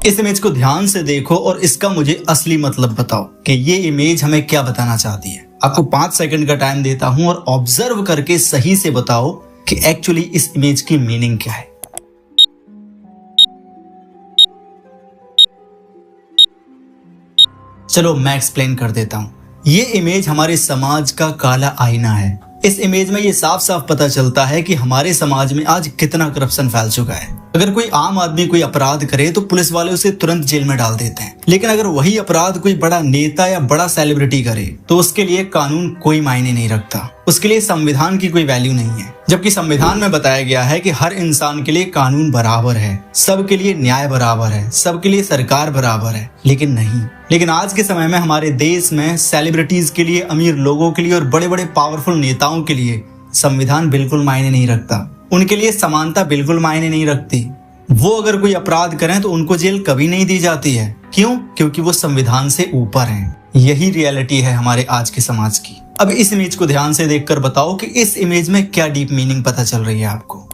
इस इमेज को ध्यान से देखो और इसका मुझे असली मतलब बताओ कि ये इमेज हमें क्या बताना चाहती है। आपको 5 सेकंड का टाइम देता हूं और ऑब्जर्व करके सही से बताओ कि एक्चुअली इस इमेज की मीनिंग क्या है। चलो मैं एक्सप्लेन कर देता हूं। ये इमेज हमारे समाज का काला आईना है। इस इमेज में ये साफ साफ पता चलता है कि हमारे समाज में आज कितना करप्शन फैल चुका है। अगर कोई आम आदमी कोई अपराध करे तो पुलिस वाले उसे तुरंत जेल में डाल देते हैं, लेकिन अगर वही अपराध कोई बड़ा नेता या बड़ा सेलिब्रिटी करे तो उसके लिए कानून कोई मायने नहीं रखता, उसके लिए संविधान की कोई वैल्यू नहीं है। जबकि संविधान में बताया गया है कि हर इंसान के लिए कानून बराबर है, सबके लिए न्याय बराबर है, सबके लिए सरकार बराबर है। लेकिन आज के समय में हमारे देश में सेलिब्रिटीज के लिए, अमीर लोगों के लिए और बड़े बड़े पावरफुल नेताओं के लिए संविधान बिल्कुल मायने नहीं रखता। उनके लिए समानता बिल्कुल मायने नहीं रखती। वो अगर कोई अपराध करें तो उनको जेल कभी नहीं दी जाती है। क्यों? क्योंकि वो संविधान से ऊपर हैं। यही रियलिटी है हमारे आज के समाज की। अब इस इमेज को ध्यान से देखकर बताओ कि इस इमेज में क्या डीप मीनिंग पता चल रही है आपको।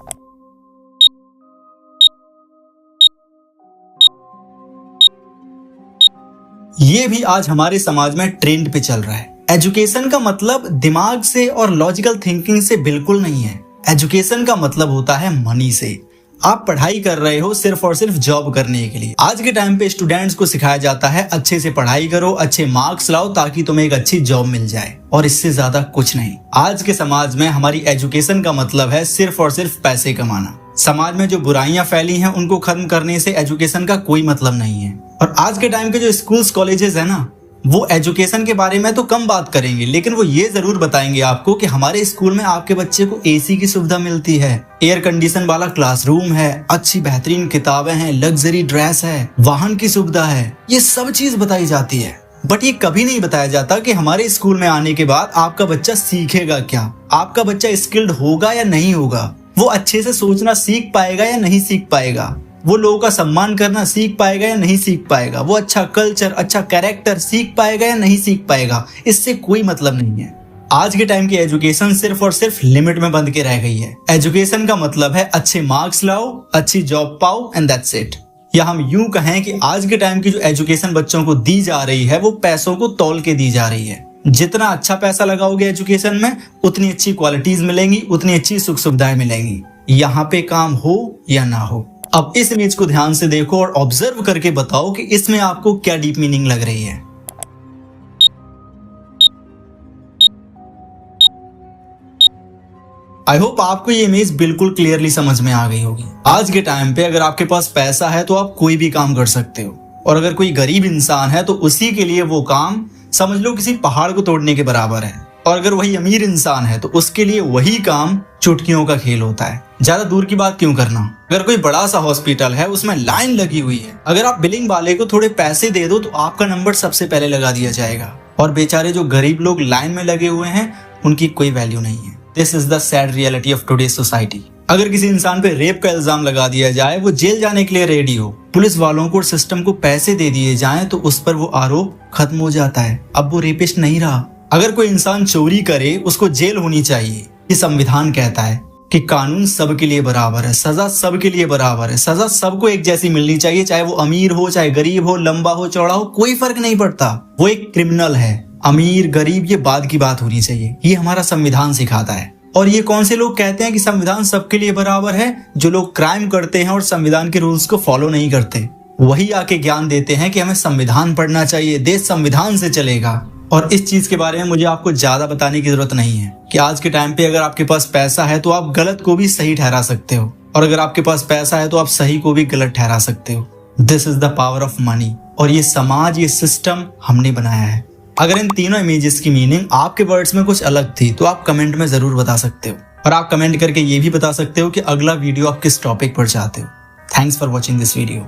ये भी आज हमारे समाज में ट्रेंड पे चल रहा है। एजुकेशन का मतलब दिमाग से और लॉजिकल थिंकिंग से बिल्कुल नहीं है। एजुकेशन का मतलब होता है मनी से। आप पढ़ाई कर रहे हो सिर्फ और सिर्फ जॉब करने के लिए। आज के टाइम पे स्टूडेंट्स को सिखाया जाता है अच्छे से पढ़ाई करो, अच्छे मार्क्स लाओ ताकि तुम्हें एक अच्छी जॉब मिल जाए, और इससे ज्यादा कुछ नहीं। आज के समाज में हमारी एजुकेशन का मतलब है सिर्फ और सिर्फ पैसे कमाना। समाज में जो बुराइयां फैली हैं उनको खत्म करने से एजुकेशन का कोई मतलब नहीं है। और आज के टाइम के जो स्कूल्स कॉलेजेस है ना, वो एजुकेशन के बारे में तो कम बात करेंगे, लेकिन वो ये जरूर बताएंगे आपको कि हमारे स्कूल में आपके बच्चे को एसी की सुविधा मिलती है, एयर कंडीशन वाला क्लासरूम है, अच्छी बेहतरीन किताबें हैं, लग्जरी ड्रेस है, वाहन की सुविधा है। ये सब चीज बताई जाती है, बट ये कभी नहीं बताया जाता कि हमारे स्कूल में आने के बाद आपका बच्चा सीखेगा क्या, आपका बच्चा स्किल्ड होगा या नहीं होगा, वो अच्छे से सोचना सीख पाएगा या नहीं सीख पाएगा, वो लोगों का सम्मान करना सीख पाएगा या नहीं सीख पाएगा, वो अच्छा कल्चर, अच्छा कैरेक्टर सीख पाएगा या नहीं सीख पाएगा। इससे कोई मतलब नहीं है। आज के टाइम की एजुकेशन सिर्फ और सिर्फ लिमिट में बंद के रह गई है। एजुकेशन का मतलब है अच्छे मार्क्स लाओ, अच्छी जॉब पाओ एंड दैट्स इट। या हम यूं कहें कि आज के टाइम की जो एजुकेशन बच्चों को दी जा रही है वो पैसों को तौल के दी जा रही है। जितना अच्छा पैसा लगाओगे एजुकेशन में उतनी अच्छी क्वालिटीज मिलेंगी, उतनी अच्छी सुख सुविधाएं मिलेंगी, यहाँ पे काम हो या ना हो। अब इस इमेज को ध्यान से देखो और ऑब्जर्व करके बताओ कि इसमें आपको क्या डीप मीनिंग लग रही है। आई होप आपको ये इमेज बिल्कुल क्लियरली समझ में आ गई होगी। आज के टाइम पे अगर आपके पास पैसा है तो आप कोई भी काम कर सकते हो, और अगर कोई गरीब इंसान है तो उसी के लिए वो काम समझ लो किसी पहाड़ को तोड़ने के बराबर है, और अगर वही अमीर इंसान है तो उसके लिए वही काम चुटकियों का खेल होता है। ज्यादा दूर की बात क्यों करना, अगर कोई बड़ा सा हॉस्पिटल है उसमें लाइन लगी हुई है, अगर आप बिलिंग वाले को थोड़े पैसे दे दो तो आपका नंबर सबसे पहले लगा दिया जाएगा, और बेचारे जो गरीब लोग लाइन में लगे हुए हैं उनकी कोई वैल्यू नहीं है। This is the sad reality of today society. अगर किसी इंसान पे रेप का इल्जाम लगा दिया जाए, वो जेल जाने के लिए रेडी हो, पुलिस वालों को और सिस्टम को पैसे दे दिए जाएं तो उस पर वो आरोप खत्म हो जाता है, अब वो रेपिस्ट नहीं रहा। अगर कोई इंसान चोरी करे उसको जेल होनी चाहिए। ये संविधान कहता है कि कानून सबके लिए बराबर है, सजा सबके लिए बराबर है, सजा सबको एक जैसी मिलनी चाहिए, चाहे वो अमीर हो, चाहे गरीब हो, लंबा हो, चौड़ा हो, कोई फर्क नहीं पड़ता। वो एक क्रिमिनल है, अमीर गरीब ये बाद की बात होनी चाहिए। ये हमारा संविधान सिखाता है। और ये कौन से लोग कहते हैं कि संविधान सबके लिए बराबर है? जो लोग क्राइम करते हैं और संविधान के रूल्स को फॉलो नहीं करते, वही आके ज्ञान देते हैं कि हमें संविधान पढ़ना चाहिए, देश संविधान से चलेगा। और इस चीज के बारे में मुझे आपको ज्यादा बताने की जरूरत नहीं है कि आज के टाइम पे अगर आपके पास पैसा है तो आप गलत को भी सही ठहरा सकते हो, और अगर आपके पास पैसा है तो आप सही को भी गलत ठहरा सकते हो। This is the power of money. और ये समाज, ये सिस्टम हमने बनाया है। अगर इन तीनों इमेजेस की मीनिंग आपके वर्ड्स में कुछ अलग थी तो आप कमेंट में जरूर बता सकते हो, और आप कमेंट करके ये भी बता सकते हो कि अगला वीडियो आप किस टॉपिक पर चाहते हो। Thanks for watching this video.